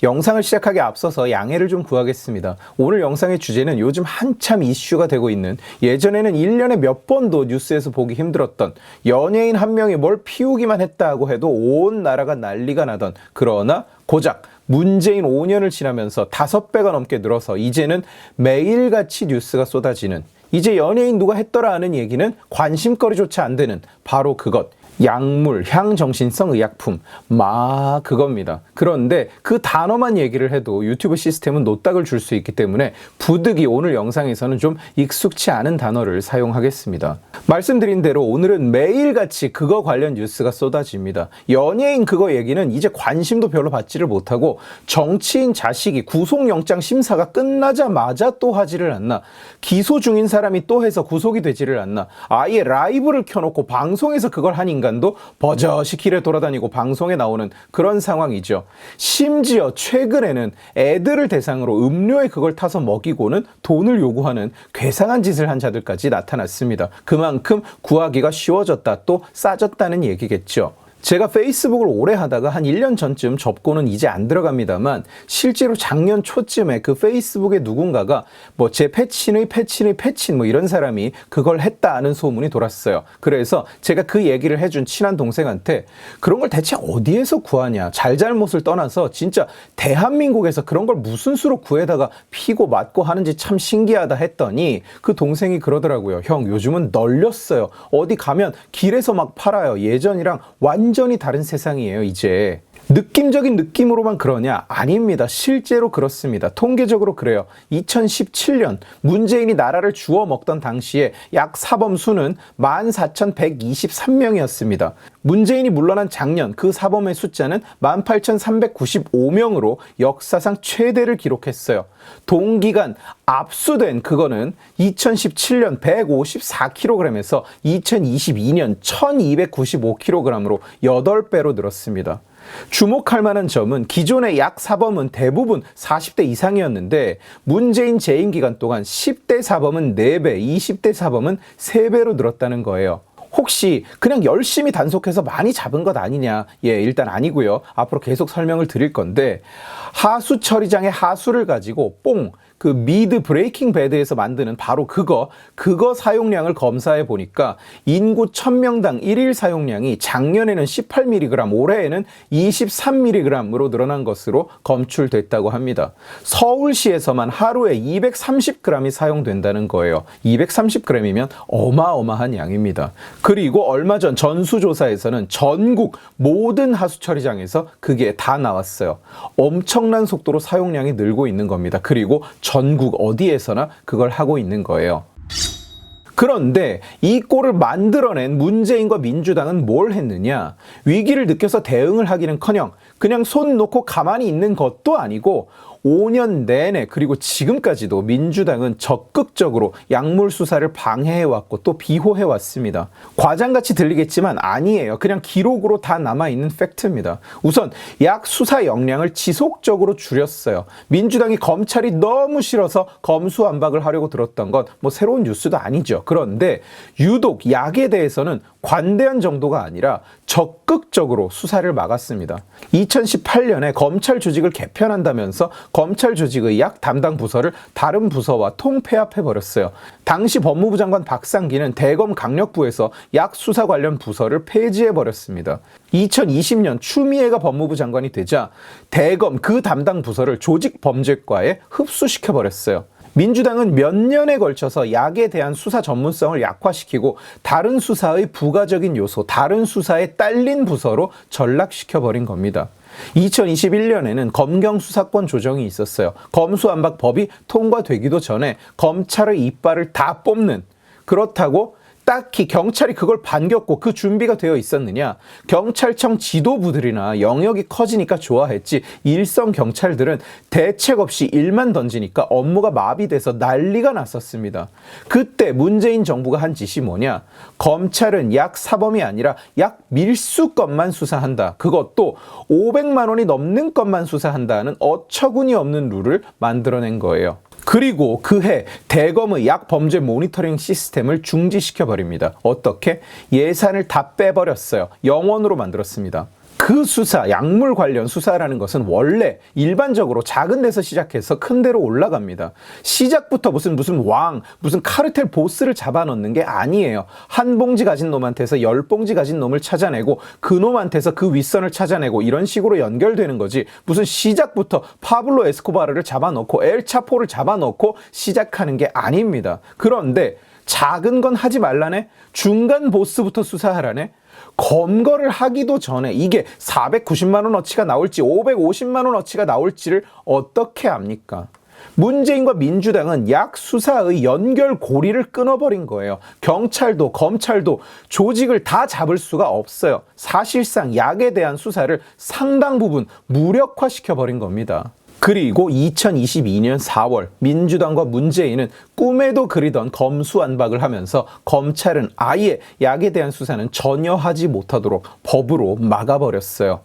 영상을 시작하기에 앞서서 양해를 좀 구하겠습니다. 오늘 영상의 주제는 요즘 한참 이슈가 되고 있는, 예전에는 1년에 몇 번도 뉴스에서 보기 힘들었던 연예인 한 명이 뭘 피우기만 했다고 해도 온 나라가 난리가 나던, 그러나 고작 문재인 5년을 지나면서 5배가 넘게 늘어서 이제는 매일같이 뉴스가 쏟아지는, 이제 연예인 누가 했더라 하는 얘기는 관심거리조차 안 되는 바로 그것, 약물, 향정신성 의약품, 그겁니다. 그런데 그 단어만 얘기를 해도 유튜브 시스템은 노딱을 줄 수 있기 때문에 부득이 오늘 영상에서는 좀 익숙치 않은 단어를 사용하겠습니다. 말씀드린 대로 오늘은 매일같이 그거 관련 뉴스가 쏟아집니다. 연예인 그거 얘기는 이제 관심도 별로 받지를 못하고, 정치인 자식이 구속영장 심사가 끝나자마자 또 하지를 않나, 기소 중인 사람이 또 해서 구속이 되지를 않나, 아예 라이브를 켜놓고 방송에서 그걸 한 인간도 버젓이 길에 돌아다니고 방송에 나오는 그런 상황이죠. 심지어 최근에는 애들을 대상으로 음료에 그걸 타서 먹이고는 돈을 요구하는 괴상한 짓을 한 자들까지 나타났습니다. 그만큼 구하기가 쉬워졌다, 또 싸졌다는 얘기겠죠. 제가 페이스북을 오래 하다가 한 1년 전쯤 접고는 이제 안 들어갑니다만, 실제로 작년 초쯤에 그 페이스북에 누군가가 제 패친의 패친 이런 사람이 그걸 했다는 소문이 돌았어요. 그래서 제가 그 얘기를 해준 친한 동생한테 그런 걸 대체 어디에서 구하냐, 잘잘못을 떠나서 진짜 대한민국에서 그런 걸 무슨 수로 구해다가 피고 맞고 하는지 참 신기하다 했더니, 그 동생이 그러더라고요. 형, 요즘은 널렸어요. 어디 가면 길에서 막 팔아요. 예전이랑 완전히 다른 세상이에요, 이제. 느낌적인 느낌으로만 그러냐? 아닙니다. 실제로 그렇습니다. 통계적으로 그래요. 2017년 문재인이 나라를 주워 먹던 당시에 약 사범 수는 14,123명이었습니다. 문재인이 물러난 작년 그 사범의 숫자는 18,395명으로 역사상 최대를 기록했어요. 동기간 압수된 그거는 2017년 154kg에서 2022년 1295kg으로 8배로 늘었습니다. 주목할 만한 점은 기존의 약 사범은 대부분 40대 이상이었는데, 문재인 재임 기간 동안 10대 사범은 4배, 20대 사범은 3배로 늘었다는 거예요. 혹시 그냥 열심히 단속해서 많이 잡은 것 아니냐? 일단 아니고요. 앞으로 계속 설명을 드릴 건데, 하수 처리장의 하수를 가지고 그 미드 브레이킹 배드에서 만드는 바로 그거 사용량을 검사해 보니까 인구 1000명당 1일 사용량이 작년에는 18mg, 올해에는 23mg으로 늘어난 것으로 검출됐다고 합니다. 서울시에서만 하루에 230g이 사용된다는 거예요. 230g이면 어마어마한 양입니다. 그리고 얼마 전 전수조사에서는 전국 모든 하수처리장에서 그게 다 나왔어요. 엄청난 속도로 사용량이 늘고 있는 겁니다. 그리고 전국 어디에서나 그걸 하고 있는 거예요. 그런데 이 꼴을 만들어낸 문재인과 민주당은 뭘 했느냐? 위기를 느껴서 대응을 하기는커녕 그냥 손 놓고 가만히 있는 것도 아니고, 5년 내내 그리고 지금까지도 민주당은 적극적으로 약물 수사를 방해해왔고 또 비호해왔습니다. 과장같이 들리겠지만 아니에요. 그냥 기록으로 다 남아있는 팩트입니다. 우선 약 수사 역량을 지속적으로 줄였어요. 민주당이 검찰이 너무 싫어서 검수완박을 하려고 들었던 건 새로운 뉴스도 아니죠. 그런데 유독 약에 대해서는 관대한 정도가 아니라 적극적으로 수사를 막았습니다. 2018년에 검찰 조직을 개편한다면서 검찰 조직의 약 담당 부서를 다른 부서와 통폐합해버렸어요. 당시 법무부 장관 박상기는 대검 강력부에서 약 수사 관련 부서를 폐지해버렸습니다. 2020년 추미애가 법무부 장관이 되자 대검 그 담당 부서를 조직범죄과에 흡수시켜버렸어요. 민주당은 몇 년에 걸쳐서 약에 대한 수사 전문성을 약화시키고 다른 수사의 부가적인 요소, 다른 수사에 딸린 부서로 전락시켜버린 겁니다. 2021년에는 검경수사권 조정이 있었어요. 검수완박법이 통과되기도 전에 검찰의 이빨을 다 뽑는, 그렇다고 딱히 경찰이 그걸 반겼고 그 준비가 되어 있었느냐? 경찰청 지도부들이나 영역이 커지니까 좋아했지, 일선 경찰들은 대책 없이 일만 던지니까 업무가 마비돼서 난리가 났었습니다. 그때 문재인 정부가 한 짓이 뭐냐? 검찰은 약 사범이 아니라 약 밀수 건만 수사한다. 그것도 500만 원이 넘는 건만 수사한다는 어처구니 없는 룰을 만들어낸 거예요. 그리고 그해 대검의 약 범죄 모니터링 시스템을 중지시켜버립니다. 어떻게? 예산을 다 빼버렸어요. 영원으로 만들었습니다. 그 수사, 약물 관련 수사라는 것은 원래 일반적으로 작은 데서 시작해서 큰 데로 올라갑니다. 시작부터 무슨 무슨 카르텔 보스를 잡아넣는 게 아니에요. 한 봉지 가진 놈한테서 10봉지 가진 놈을 찾아내고 그 놈한테서 그 윗선을 찾아내고 이런 식으로 연결되는 거지, 무슨 시작부터 파블로 에스코바르를 잡아넣고 엘차포를 잡아넣고 시작하는 게 아닙니다. 그런데 작은 건 하지 말라네? 중간 보스부터 수사하라네? 검거를 하기도 전에 이게 490만 원어치가 나올지 550만 원어치가 나올지를 어떻게 압니까? 문재인과 민주당은 약 수사의 연결고리를 끊어버린 거예요. 경찰도 검찰도 조직을 다 잡을 수가 없어요. 사실상 약에 대한 수사를 상당 부분 무력화시켜버린 겁니다. 그리고 2022년 4월 민주당과 문재인은 꿈에도 그리던 검수완박을 하면서 검찰은 아예 약에 대한 수사는 전혀 하지 못하도록 법으로 막아버렸어요.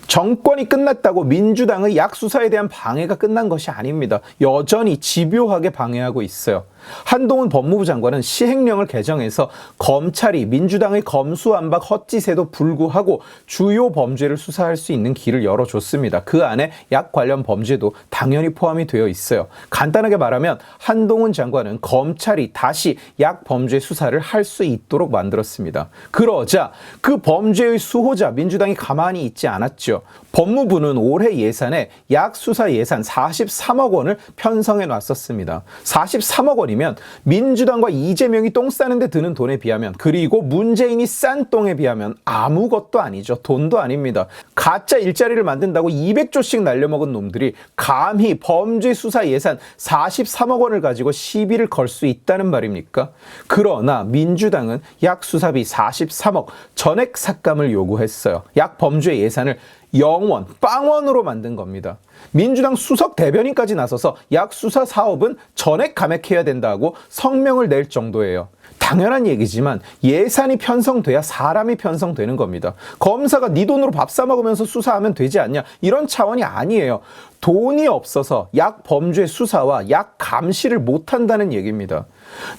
정권이 끝났다고 민주당의 약 수사에 대한 방해가 끝난 것이 아닙니다. 여전히 집요하게 방해하고 있어요. 한동훈 법무부 장관은 시행령을 개정해서 검찰이 민주당의 검수완박 헛짓에도 불구하고 주요 범죄를 수사할 수 있는 길을 열어줬습니다. 그 안에 약 관련 범죄도 당연히 포함이 되어 있어요. 간단하게 말하면 한동훈 장관은 검찰이 다시 약 범죄 수사를 할 수 있도록 만들었습니다. 그러자 그 범죄의 수호자 민주당이 가만히 있지 않았죠. 법무부는 올해 예산에 약 수사 예산 43억 원을 편성해 놨었습니다. 43억 원이면 민주당과 이재명이 똥 싸는데 드는 돈에 비하면, 그리고 문재인이 싼 똥에 비하면 아무것도 아니죠. 돈도 아닙니다. 가짜 일자리를 만든다고 200조씩 날려먹은 놈들이 감히 범죄 수사 예산 43억 원을 가지고 시비를 걸 수 있다는 말입니까? 그러나 민주당은 약 수사비 43억 전액 삭감을 요구했어요. 약 범죄 예산을 0원, 빵원으로 만든 겁니다. 민주당 수석 대변인까지 나서서 약 수사 사업은 전액 감액해야 된다고 성명을 낼 정도예요. 당연한 얘기지만 예산이 편성돼야 사람이 편성되는 겁니다. 검사가 네 돈으로 밥 사 먹으면서 수사하면 되지 않냐, 이런 차원이 아니에요. 돈이 없어서 약 범죄 수사와 약 감시를 못한다는 얘기입니다.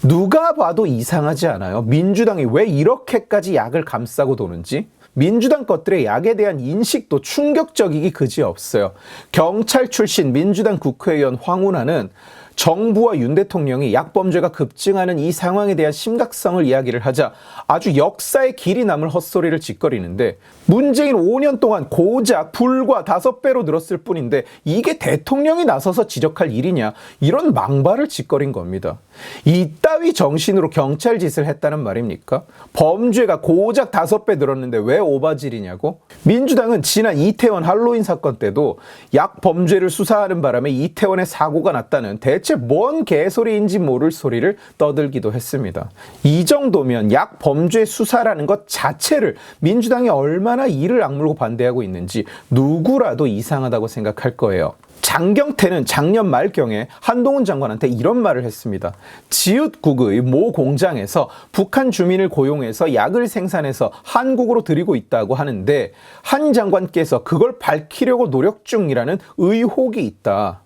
누가 봐도 이상하지 않아요? 민주당이 왜 이렇게까지 약을 감싸고 도는지? 민주당 것들의 약에 대한 인식도 충격적이기 그지없어요. 경찰 출신 민주당 국회의원 황운하는 정부와 윤 대통령이 약범죄가 급증하는 이 상황에 대한 심각성을 이야기를 하자 아주 역사의 길이 남을 헛소리를 짓거리는데, 문재인 5년 동안 고작 불과 5배로 늘었을 뿐인데 이게 대통령이 나서서 지적할 일이냐, 이런 망발을 짓거린 겁니다. 이따위 정신으로 경찰 짓을 했다는 말입니까? 범죄가 고작 5배 늘었는데 왜 오바질이냐고? 민주당은 지난 이태원 할로윈 사건 때도 약 범죄를 수사하는 바람에 이태원에 사고가 났다는 대체 뭔 개소리인지 모를 소리를 떠들기도 했습니다. 이 정도면 약 범죄 수사라는 것 자체를 민주당이 얼마나 이를 악물고 반대하고 있는지 누구라도 이상하다고 생각할 거예요. 장경태는 작년 말경에 한동훈 장관한테 이런 말을 했습니다. 지읒국의 모 공장에서 북한 주민을 고용해서 약을 생산해서 한국으로 들이고 있다고 하는데 한 장관께서 그걸 밝히려고 노력 중이라는 의혹이 있다.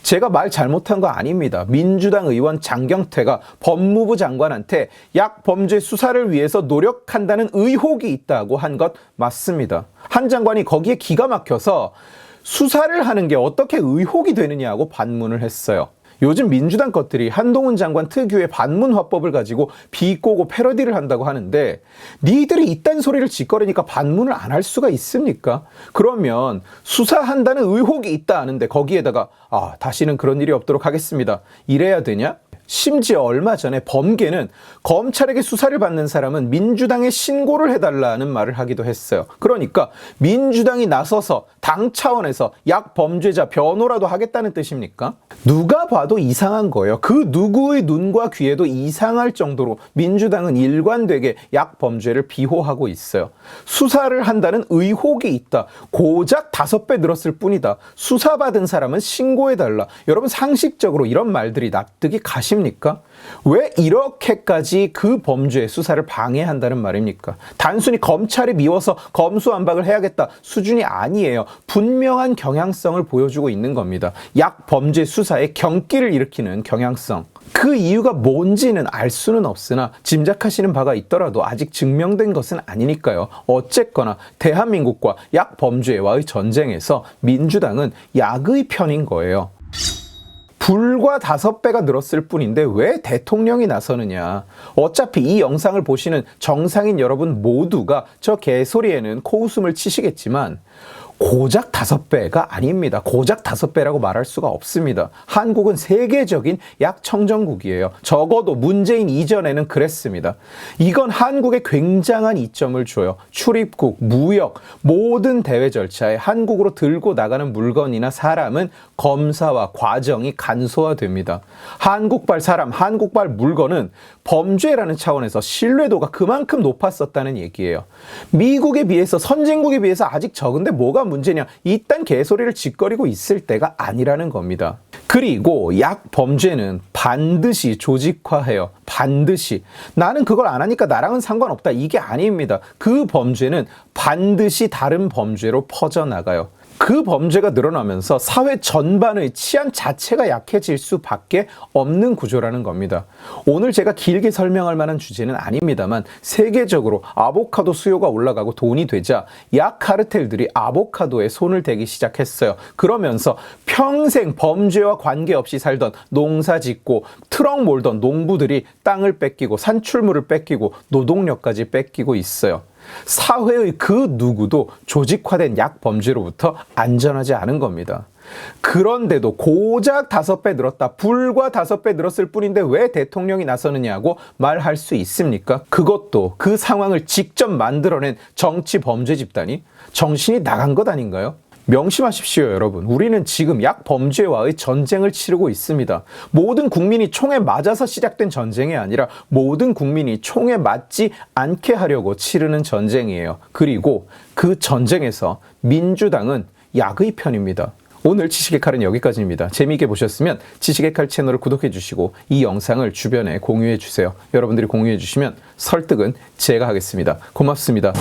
제가 말 잘못한 거 아닙니다. 민주당 의원 장경태가 법무부 장관한테 약 범죄 수사를 위해서 노력한다는 의혹이 있다고 한 것 맞습니다. 한 장관이 거기에 기가 막혀서 수사를 하는 게 어떻게 의혹이 되느냐고 반문을 했어요. 요즘 민주당 것들이 한동훈 장관 특유의 반문 화법을 가지고 비꼬고 패러디를 한다고 하는데, 니들이 이딴 소리를 짓거리니까 반문을 안 할 수가 있습니까? 그러면 수사한다는 의혹이 있다 하는데 거기에다가 다시는 그런 일이 없도록 하겠습니다, 이래야 되냐? 심지어 얼마 전에 범계는 검찰에게 수사를 받는 사람은 민주당에 신고를 해달라는 말을 하기도 했어요. 그러니까 민주당이 나서서 당 차원에서 약 범죄자 변호라도 하겠다는 뜻입니까? 누가 봐도 이상한 거예요. 그 누구의 눈과 귀에도 이상할 정도로 민주당은 일관되게 약 범죄를 비호하고 있어요. 수사를 한다는 의혹이 있다. 고작 5배 늘었을 뿐이다. 수사받은 사람은 신고해달라. 여러분, 상식적으로 이런 말들이 납득이 가십니까? 아십니까? 왜 이렇게까지 그 범죄의 수사를 방해한다는 말입니까? 단순히 검찰이 미워서 검수완박을 해야겠다 수준이 아니에요. 분명한 경향성을 보여주고 있는 겁니다. 약 범죄 수사에 경기를 일으키는 경향성. 그 이유가 뭔지는 알 수는 없으나 짐작하시는 바가 있더라도 아직 증명된 것은 아니니까요. 어쨌거나 대한민국과 약 범죄와의 전쟁에서 민주당은 약의 편인 거예요. 불과 5배가 늘었을 뿐인데 왜 대통령이 나서느냐. 어차피 이 영상을 보시는 정상인 여러분 모두가 저 개소리에는 코웃음을 치시겠지만 고작 5배가 아닙니다. 고작 5배라고 말할 수가 없습니다. 한국은 세계적인 약청정국이에요. 적어도 문재인 이전에는 그랬습니다. 이건 한국에 굉장한 이점을 줘요. 출입국, 무역, 모든 대외 절차에 한국으로 들고 나가는 물건이나 사람은 검사와 과정이 간소화됩니다. 한국발 사람, 한국발 물건은 범죄라는 차원에서 신뢰도가 그만큼 높았었다는 얘기예요. 미국에 비해서, 선진국에 비해서 아직 적은데 뭐가 문제냐, 이딴 개소리를 짓거리고 있을 때가 아니라는 겁니다. 그리고 약 범죄는 반드시 조직화해요. 반드시. 나는 그걸 안 하니까 나랑은 상관없다, 이게 아닙니다. 그 범죄는 반드시 다른 범죄로 퍼져나가요. 그 범죄가 늘어나면서 사회 전반의 치안 자체가 약해질 수밖에 없는 구조라는 겁니다. 오늘 제가 길게 설명할 만한 주제는 아닙니다만 세계적으로 아보카도 수요가 올라가고 돈이 되자 약 카르텔들이 아보카도에 손을 대기 시작했어요. 그러면서 평생 범죄와 관계없이 살던 농사 짓고 트럭 몰던 농부들이 땅을 뺏기고 산출물을 뺏기고 노동력까지 뺏기고 있어요. 사회의 그 누구도 조직화된 약 범죄로부터 안전하지 않은 겁니다. 그런데도 고작 5배 늘었다, 불과 5배 늘었을 뿐인데 왜 대통령이 나서느냐고 말할 수 있습니까? 그것도 그 상황을 직접 만들어낸 정치 범죄 집단이 정신이 나간 것 아닌가요? 명심하십시오, 여러분. 우리는 지금 약 범죄와의 전쟁을 치르고 있습니다. 모든 국민이 총에 맞아서 시작된 전쟁이 아니라 모든 국민이 총에 맞지 않게 하려고 치르는 전쟁이에요. 그리고 그 전쟁에서 민주당은 약의 편입니다. 오늘 지식의 칼은 여기까지입니다. 재미있게 보셨으면 지식의 칼 채널을 구독해 주시고 이 영상을 주변에 공유해 주세요. 여러분들이 공유해 주시면 설득은 제가 하겠습니다. 고맙습니다.